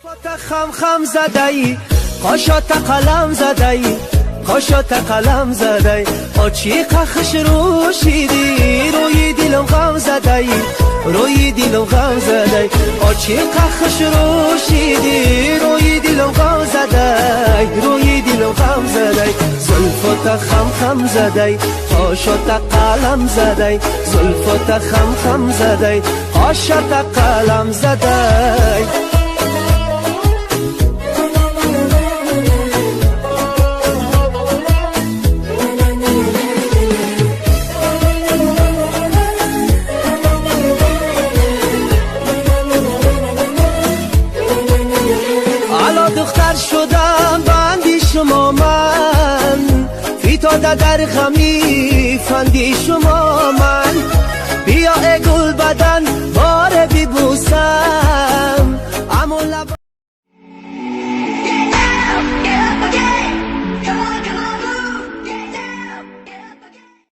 خم خم زدی قاشات قلم زدی قاشات قلم زدی آچی قخش روشیدی روی دلم غم زدی روی دلم غم زدی آچی قخش روشیدی روی دلم غم زدی روی دلم غم زدی زلفات خم خم زدی قاشات قلم زدی زلفات خم خم زدی قاشات قلم زدی دختر شدم بندی شما من فیتاده در غمی فندی شما من بیا ای گل بدن باره بی بوسم